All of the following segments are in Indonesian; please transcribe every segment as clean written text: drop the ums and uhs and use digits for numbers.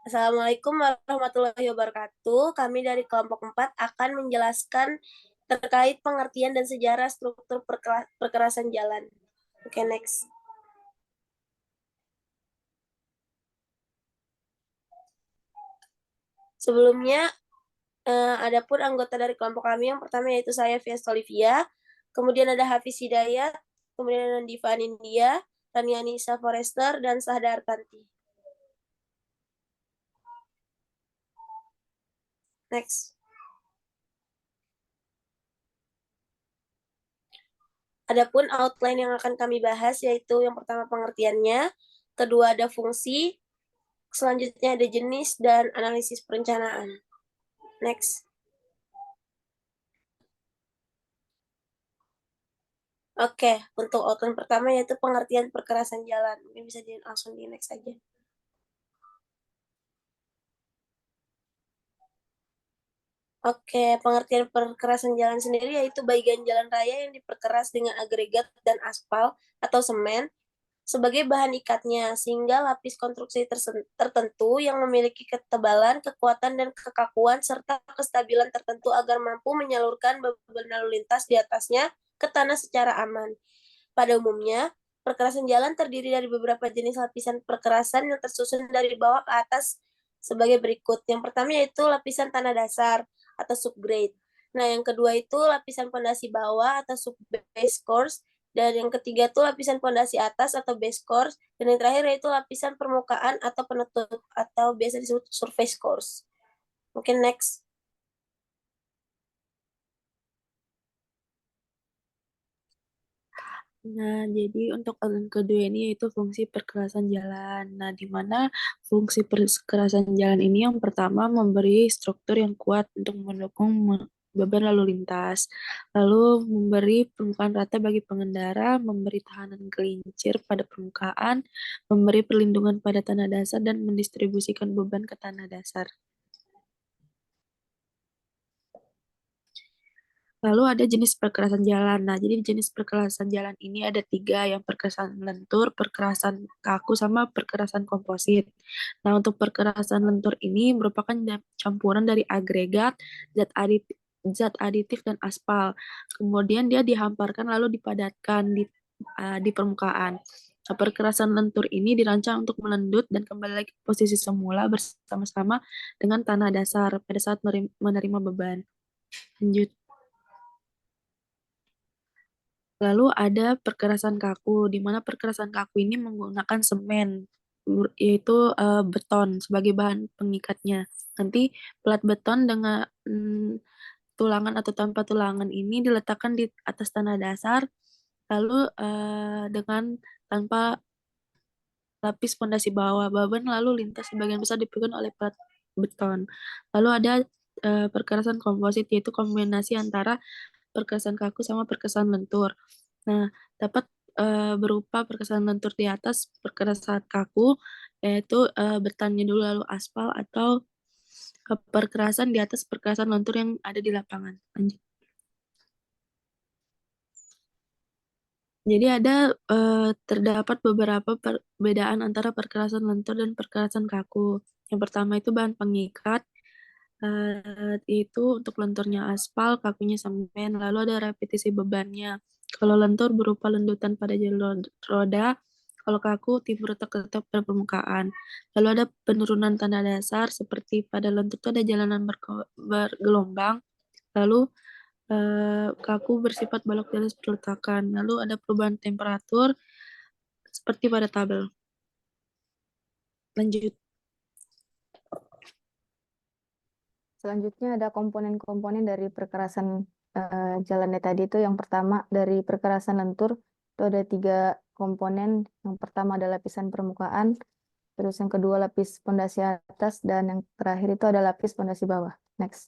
Assalamualaikum warahmatullahi wabarakatuh. Kami dari kelompok 4 akan menjelaskan terkait pengertian dan sejarah struktur perkerasan jalan. Oke, next. Sebelumnya, adapun anggota dari kelompok kami yang pertama yaitu saya, Fias Olivia, kemudian ada Hafiz Hidayat, kemudian ada Diva Anindya, Tania Nisa Forester, dan Sahda Artanti. Next. Adapun outline yang akan kami bahas yaitu yang pertama pengertiannya, kedua ada fungsi, selanjutnya ada jenis dan analisis perencanaan. Next. Oke, untuk outline pertama yaitu pengertian perkerasan jalan. Mungkin bisa langsung di next aja. Oke, pengertian perkerasan jalan sendiri yaitu bagian jalan raya yang diperkeras dengan agregat dan aspal atau semen sebagai bahan ikatnya, sehingga lapis konstruksi tertentu yang memiliki ketebalan, kekuatan, dan kekakuan, serta kestabilan tertentu agar mampu menyalurkan beban lalu lintas di atasnya ke tanah secara aman. Pada umumnya, perkerasan jalan terdiri dari beberapa jenis lapisan perkerasan yang tersusun dari bawah ke atas sebagai berikut. Yang pertama yaitu lapisan tanah dasar atau subgrade. Nah, yang kedua itu lapisan pondasi bawah atau subbase course, dan yang ketiga itu lapisan pondasi atas atau base course, dan yang terakhir yaitu lapisan permukaan atau penutup atau biasa disebut surface course. Mungkin next. Nah, jadi untuk outline kedua ini yaitu fungsi perkerasan jalan. Nah, di mana fungsi perkerasan jalan ini yang pertama memberi struktur yang kuat untuk mendukung beban lalu lintas, lalu memberi permukaan rata bagi pengendara, memberi tahanan gelincir pada permukaan, memberi perlindungan pada tanah dasar, dan mendistribusikan beban ke tanah dasar. Lalu ada jenis perkerasan jalan. Nah, jadi jenis perkerasan jalan ini ada tiga, yang perkerasan lentur, perkerasan kaku, sama perkerasan komposit. Nah, untuk perkerasan lentur ini merupakan campuran dari agregat, zat aditif dan aspal. Kemudian dia dihamparkan lalu dipadatkan di permukaan. Nah, perkerasan lentur ini dirancang untuk melendut dan kembali lagi ke posisi semula bersama-sama dengan tanah dasar pada saat menerima beban. Lanjut. Lalu ada perkerasan kaku, di mana perkerasan kaku ini menggunakan semen, yaitu beton sebagai bahan pengikatnya. Nanti pelat beton dengan tulangan atau tanpa tulangan ini diletakkan di atas tanah dasar, lalu dengan tanpa lapis pondasi bawah, beban lalu lintas sebagian besar dipegang oleh pelat beton. Lalu ada perkerasan komposit, yaitu kombinasi antara perkerasan kaku sama perkerasan lentur. Nah, dapat berupa perkerasan lentur di atas perkerasan kaku, yaitu bertanya dulu lalu aspal, atau perkerasan di atas perkerasan lentur yang ada di lapangan. Lanjut. Jadi ada terdapat beberapa perbedaan antara perkerasan lentur dan perkerasan kaku. Yang pertama itu bahan pengikat, itu untuk lenturnya aspal, kakunya semen, lalu ada repetisi bebannya. Kalau lentur berupa lendutan pada jalur roda, kalau kaku timbul retak-retak pada permukaan. Lalu ada penurunan tanah dasar, seperti pada lentur itu ada jalanan bergelombang, lalu kaku bersifat balok di atas peletakan. Lalu ada perubahan temperatur, seperti pada tabel. Lanjut. Selanjutnya ada komponen-komponen dari perkerasan jalannya tadi itu. Yang pertama dari perkerasan lentur itu ada 3 komponen. Yang pertama ada lapisan permukaan, terus yang kedua lapis pondasi atas, dan yang terakhir itu ada lapis pondasi bawah. Next.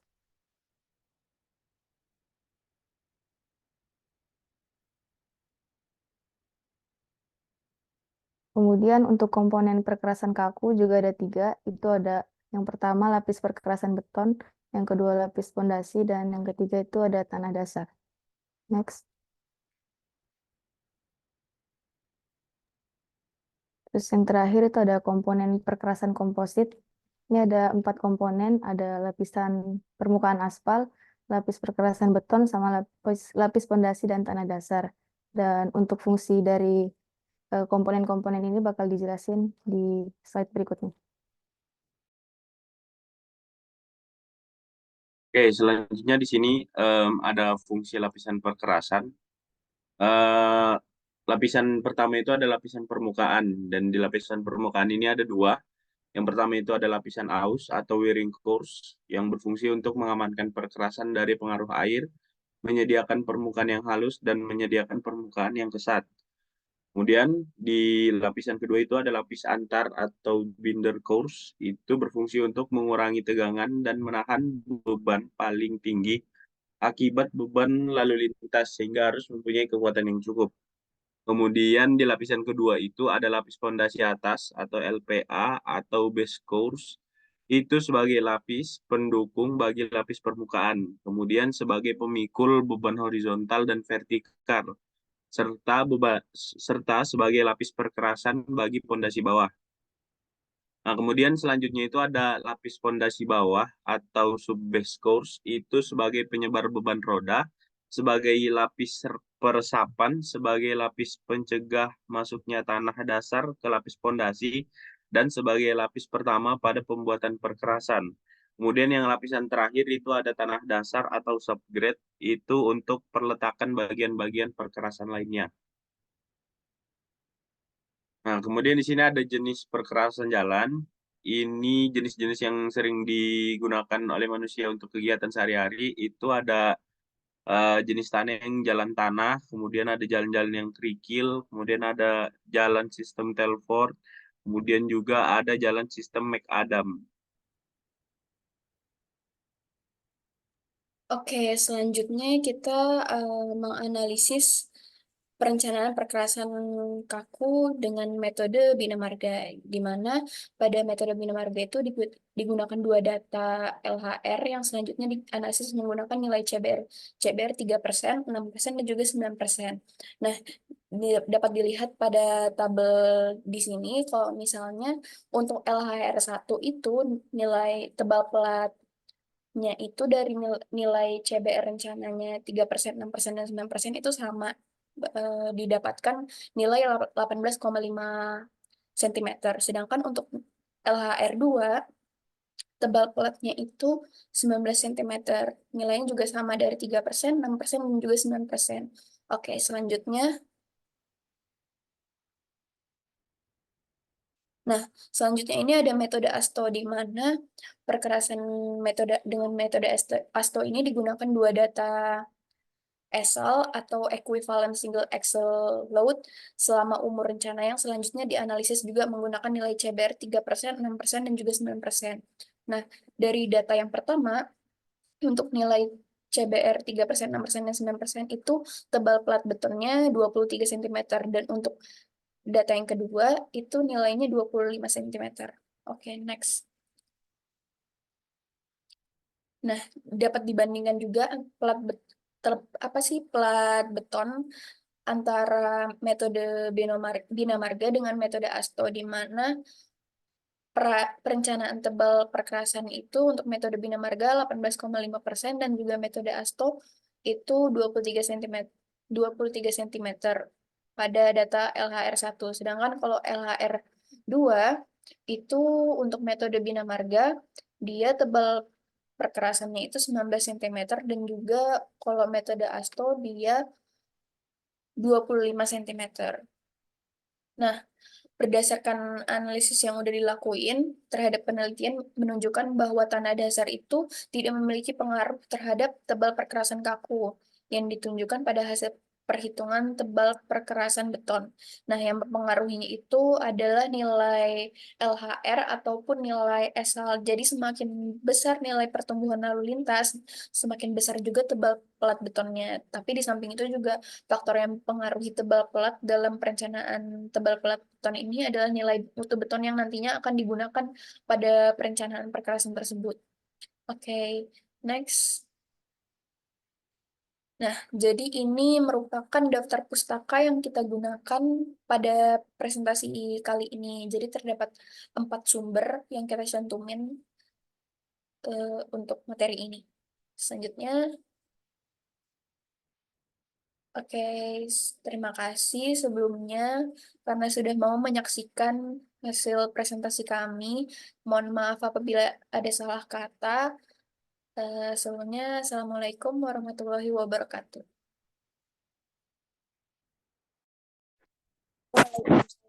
Kemudian untuk komponen perkerasan kaku juga ada 3. Itu ada yang pertama lapis perkerasan beton, yang kedua lapis pondasi, dan yang ketiga itu ada tanah dasar. Next. Terus yang terakhir itu ada komponen perkerasan komposit. Ini ada 4 komponen, ada lapisan permukaan aspal, lapis perkerasan beton, sama lapis pondasi dan tanah dasar. Dan untuk fungsi dari komponen-komponen ini bakal dijelasin di slide berikutnya. Oke, selanjutnya di sini ada fungsi lapisan perkerasan. Eh, Lapisan pertama itu ada lapisan permukaan, dan di lapisan permukaan ini ada dua. Yang pertama itu ada lapisan aus atau wearing course yang berfungsi untuk mengamankan perkerasan dari pengaruh air, menyediakan permukaan yang halus, dan menyediakan permukaan yang kesat. Kemudian di lapisan kedua itu ada lapis antar atau binder course, itu berfungsi untuk mengurangi tegangan dan menahan beban paling tinggi akibat beban lalu lintas sehingga harus mempunyai kekuatan yang cukup. Kemudian di lapisan kedua itu ada lapis pondasi atas atau LPA atau base course, itu sebagai lapis pendukung bagi lapis permukaan, kemudian sebagai pemikul beban horizontal dan vertikal, serta sebagai lapis perkerasan bagi pondasi bawah. Nah, kemudian selanjutnya itu ada lapis pondasi bawah atau subbase course, itu sebagai penyebar beban roda, sebagai lapis peresapan, sebagai lapis pencegah masuknya tanah dasar ke lapis pondasi, dan sebagai lapis pertama pada pembuatan perkerasan. Kemudian yang lapisan terakhir itu ada tanah dasar atau subgrade, itu untuk perletakan bagian-bagian perkerasan lainnya. Nah, kemudian di sini ada jenis perkerasan jalan. Ini jenis-jenis yang sering digunakan oleh manusia untuk kegiatan sehari-hari. Itu ada jenis tanah yang jalan tanah, kemudian ada jalan-jalan yang kerikil, kemudian ada jalan sistem Telford, kemudian juga ada jalan sistem McAdam. Oke, selanjutnya kita menganalisis perencanaan perkerasan kaku dengan metode Bina Marga, di mana pada metode Bina Marga itu digunakan dua data LHR yang selanjutnya dianalisis menggunakan nilai CBR 3%, 6%, dan juga 9%. Nah, dapat dilihat pada tabel di sini, kalau misalnya untuk LHR 1 itu nilai tebal pelat itu dari nilai CBR rencananya 3%, 6%, dan 9% itu sama, didapatkan nilai 18,5 cm. Sedangkan untuk LHR 2 tebal pelatnya itu 19 cm. Nilainya juga sama dari 3%, 6%, dan juga 9%. Oke, selanjutnya. Nah, selanjutnya ini ada metode ASTO, di mana perkerasan dengan metode ASTO ini digunakan dua data ESAL atau Equivalent Single Axle Load selama umur rencana yang selanjutnya dianalisis juga menggunakan nilai CBR 3%, 6%, dan juga 9%. Nah, dari data yang pertama, untuk nilai CBR 3%, 6%, dan 9% itu tebal pelat betonnya 23 cm, dan untuk data yang kedua itu nilainya 25 cm. Oke, next. Nah, dapat dibandingkan juga plat beton antara metode Bina Marga dengan metode ASTO, di mana perencanaan tebal perkerasan itu untuk metode Bina Marga 18,5% dan juga metode ASTO itu 23 cm, 23 cm pada data LHR 1. Sedangkan kalau LHR 2 itu untuk metode Bina Marga, dia tebal perkerasannya itu 19 cm, dan juga kalau metode ASTO dia 25 cm. Nah, berdasarkan analisis yang udah dilakuin terhadap penelitian menunjukkan bahwa tanah dasar itu tidak memiliki pengaruh terhadap tebal perkerasan kaku yang ditunjukkan pada hasil perhitungan tebal perkerasan beton. Nah, yang mempengaruhinya itu adalah nilai LHR ataupun nilai ESAL. Jadi semakin besar nilai pertumbuhan lalu lintas, semakin besar juga tebal pelat betonnya. Tapi di samping itu juga faktor yang mempengaruhi tebal pelat dalam perencanaan tebal pelat beton ini adalah nilai mutu beton yang nantinya akan digunakan pada perencanaan perkerasan tersebut. Oke, next. Nah, jadi ini merupakan daftar pustaka yang kita gunakan pada presentasi kali ini. Jadi terdapat 4 sumber yang kita cantumin untuk materi ini. Selanjutnya, oke, terima kasih sebelumnya karena sudah mau menyaksikan hasil presentasi kami. Mohon maaf apabila ada salah kata. Sebelumnya, Assalamualaikum warahmatullahi wabarakatuh. Waalaikumsalam.